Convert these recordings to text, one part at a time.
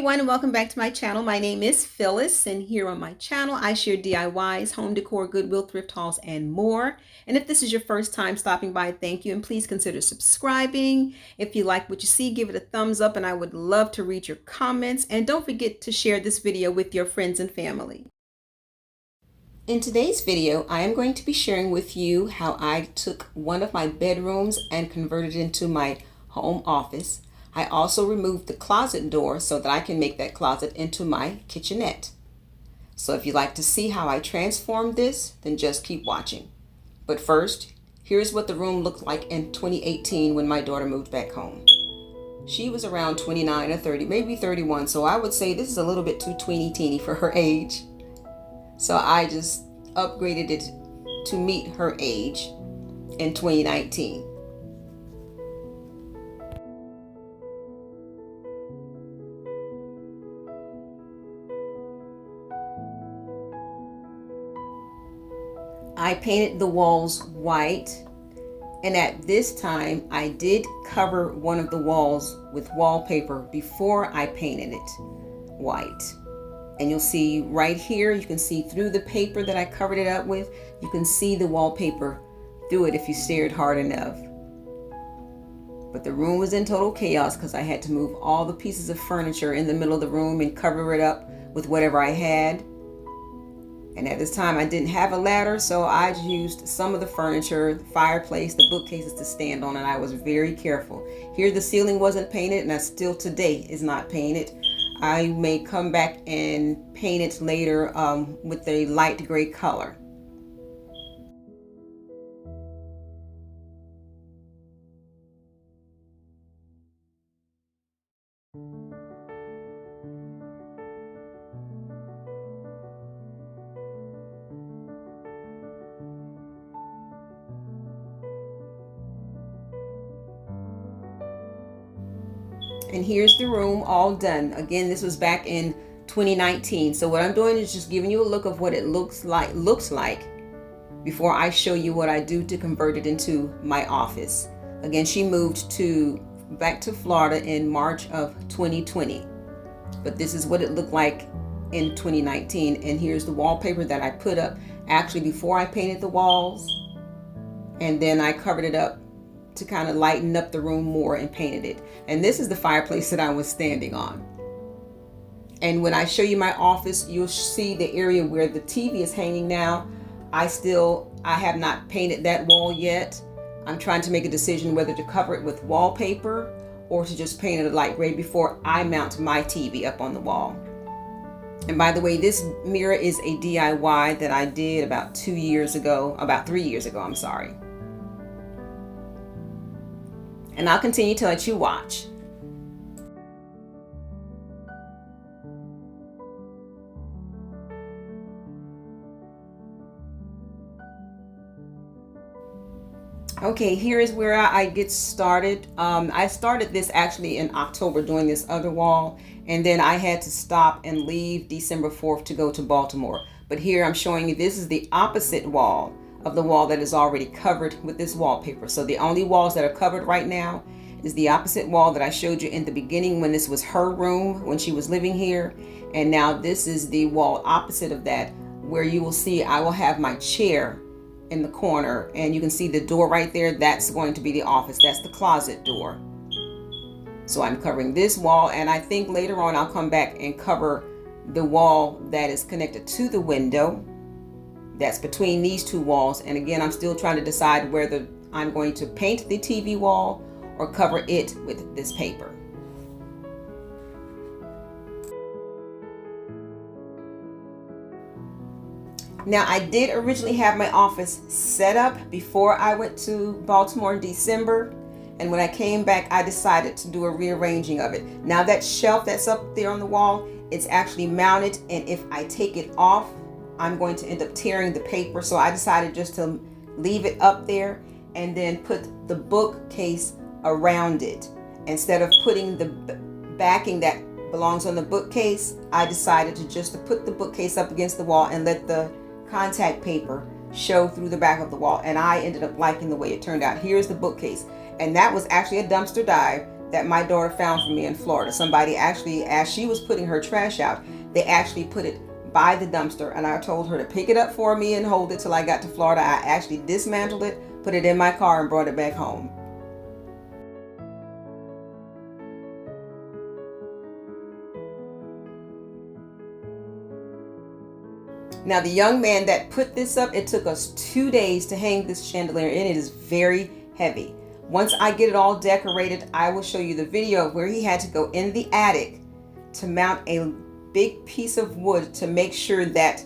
everyone, and welcome back to my channel. My name is Phyllis, and here on my channel I share DIYs, home decor, Goodwill, thrift hauls, and more. And if this is your first time stopping by, thank you, and please consider subscribing. If you like what you see, give it a thumbs up, and I would love to read your comments. And don't forget to share this video with your friends and family. In today's video, I am going to be sharing with you how I took one of my bedrooms and converted it into my home office. I also removed the closet door so that I can make that closet into my kitchenette. So if you'd like to see how I transformed this, then just keep watching. But first, here's what the room looked like in 2018 when my daughter moved back home. She was around 29 or 30, maybe 31, so I would say this is a little bit too teeny for her age. So I just upgraded it to meet her age in 2019. I painted the walls white, and at this time I did cover one of the walls with wallpaper before I painted it white. And you'll see right here, you can see through the paper that I covered it up with, you can see the wallpaper through it if you stared hard enough. But the room was in total chaos because I had to move all the pieces of furniture in the middle of the room and cover it up with whatever I had. And at this time I didn't have a ladder, so I used some of the furniture, the fireplace, the bookcases to stand on, and I was very careful. Here the ceiling wasn't painted, and that still today is not painted. I may come back and paint it later with a light gray color. And here's the room all done. Again, this was back in 2019. So what I'm doing is just giving you a look of what it looks like before I show you what I do to convert it into my office. Again, she moved back to Florida in March of 2020. But this is what it looked like in 2019. And here's the wallpaper that I put up actually before I painted the walls. And then I covered it up to kind of lighten up the room more and painted it. And this is the fireplace that I was standing on. And when I show you my office, you'll see the area where the TV is hanging now. I have not painted that wall yet. I'm trying to make a decision whether to cover it with wallpaper or to just paint it a light gray before I mount my TV up on the wall. And by the way, this mirror is a DIY that I did about 3 years ago, I'm sorry. And I'll continue to let you watch. Okay, here is where I get started. I started this actually in October doing this other wall, and then I had to stop and leave December 4th to go to Baltimore. But here I'm showing you this is the opposite wall of the wall that is already covered with this wallpaper. So the only walls that are covered right now is the opposite wall that I showed you in the beginning when this was her room when she was living here. And now this is the wall opposite of that, where you will see I will have my chair in the corner, and you can see the door right there. That's going to be the office. That's the closet door. So I'm covering this wall, and I think later on I'll come back and cover the wall that is connected to the window. That's between these two walls. And again, I'm still trying to decide whether I'm going to paint the TV wall or cover it with this paper. Now, I did originally have my office set up before I went to Baltimore in December. And when I came back, I decided to do a rearranging of it. Now that shelf that's up there on the wall, it's actually mounted. And if I take it off, I'm going to end up tearing the paper. So I decided just to leave it up there and then put the bookcase around it. Instead of putting the backing that belongs on the bookcase, I decided to just put the bookcase up against the wall and let the contact paper show through the back of the wall. And I ended up liking the way it turned out. Here's the bookcase. And that was actually a dumpster dive. that my daughter found for me in Florida. Somebody actually, as she was putting her trash out, they actually put it by the dumpster, and I told her to pick it up for me and hold it till I got to Florida. I actually dismantled it, put it in my car, and brought it back home. Now, the young man that put this up, it took us 2 days to hang this chandelier, and it is very heavy. Once I get it all decorated, I will show you the video of where he had to go in the attic to mount a big piece of wood to make sure that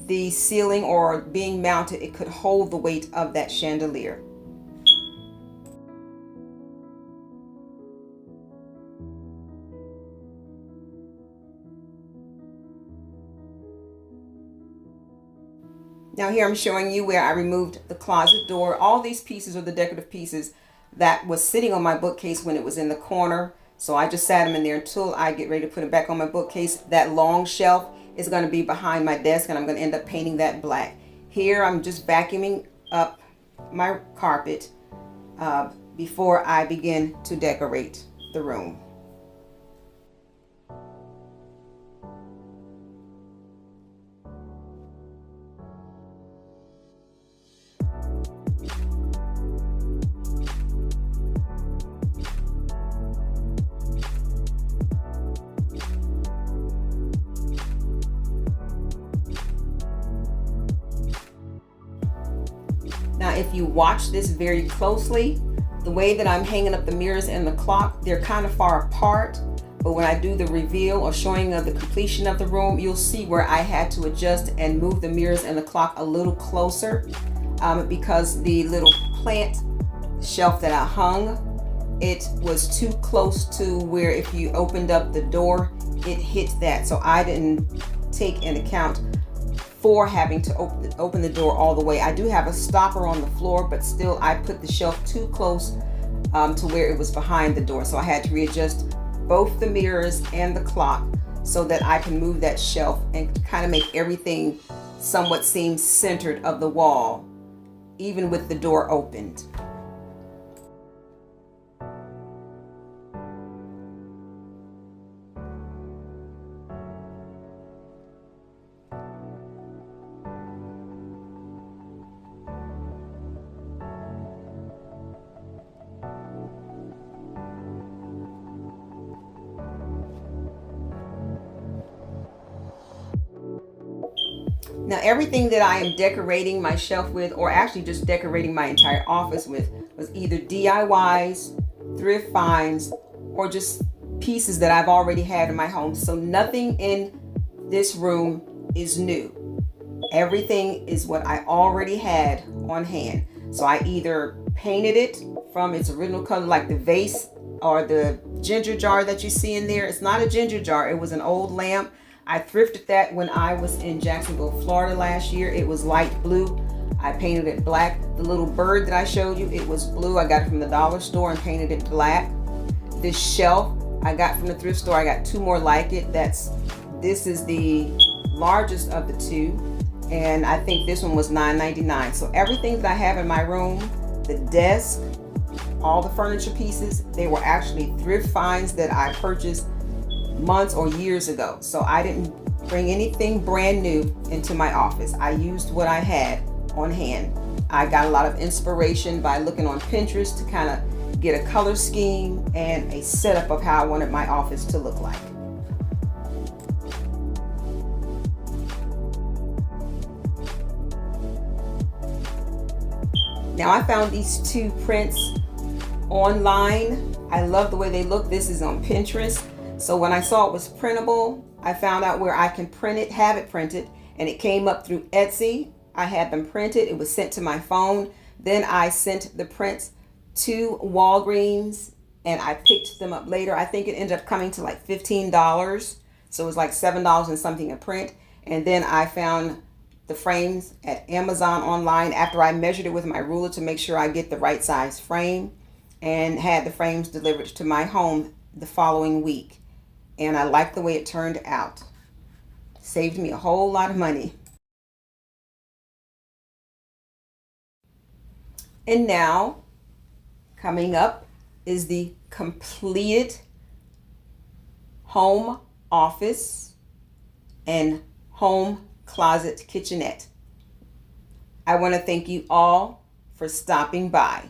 the ceiling, or being mounted, it could hold the weight of that chandelier. Now here I'm showing you where I removed the closet door. All these pieces are the decorative pieces that was sitting on my bookcase when it was in the corner. So I just sat them in there until I get ready to put it back on my bookcase. That long shelf is going to be behind my desk, and I'm going to end up painting that black. Here I'm just vacuuming up my carpet before I begin to decorate the room. Now, if you watch this very closely, the way that I'm hanging up the mirrors and the clock, they're kind of far apart. But when I do the reveal or showing of the completion of the room, you'll see where I had to adjust and move the mirrors and the clock a little closer because the little plant shelf that I hung, it was too close to where if you opened up the door, it hit that. So I didn't take into account for having to open the door all the way. I do have a stopper on the floor, but still I put the shelf too close to where it was behind the door. So I had to readjust both the mirrors and the clock so that I can move that shelf and kind of make everything somewhat seem centered of the wall, even with the door opened. Now, everything that I am decorating my shelf with, or actually just decorating my entire office with, was either DIYs, thrift finds, or just pieces that I've already had in my home. So nothing in this room is new. Everything is what I already had on hand. So I either painted it from its original color, like the vase or the ginger jar that you see in there. It's not a ginger jar. It was an old lamp. I thrifted that when I was in Jacksonville, Florida last year. It was light blue. I painted it black. The little bird that I showed you, it was blue. I got it from the dollar store and painted it black. This shelf I got from the thrift store. I got two more like it. This is the largest of the two, and I think this one was $9.99. So everything that I have in my room, the desk, all the furniture pieces, they were actually thrift finds that I purchased months or years ago. So I didn't bring anything brand new into my office. I used what I had on hand. I got a lot of inspiration by looking on Pinterest to kind of get a color scheme and a setup of how I wanted my office to look like. Now, I found these two prints online. I love the way they look. This is on Pinterest. So when I saw it was printable, I found out where I can print it, have it printed, and it came up through Etsy. I had them printed. It was sent to my phone. Then I sent the prints to Walgreens, and I picked them up later. I think it ended up coming to like $15. So it was like $7 and something a print. And then I found the frames at Amazon online after I measured it with my ruler to make sure I get the right size frame, and had the frames delivered to my home the following week. And I like the way it turned out. Saved me a whole lot of money. And now, coming up is the completed home office and home closet kitchenette. I want to thank you all for stopping by.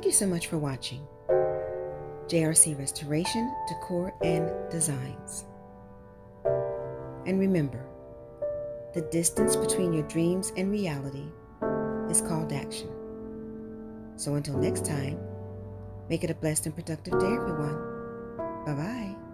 Thank you so much for watching JRC Restoration, Decor, and Designs. And remember, the distance between your dreams and reality is called action. So until next time, make it a blessed and productive day, everyone. Bye-bye.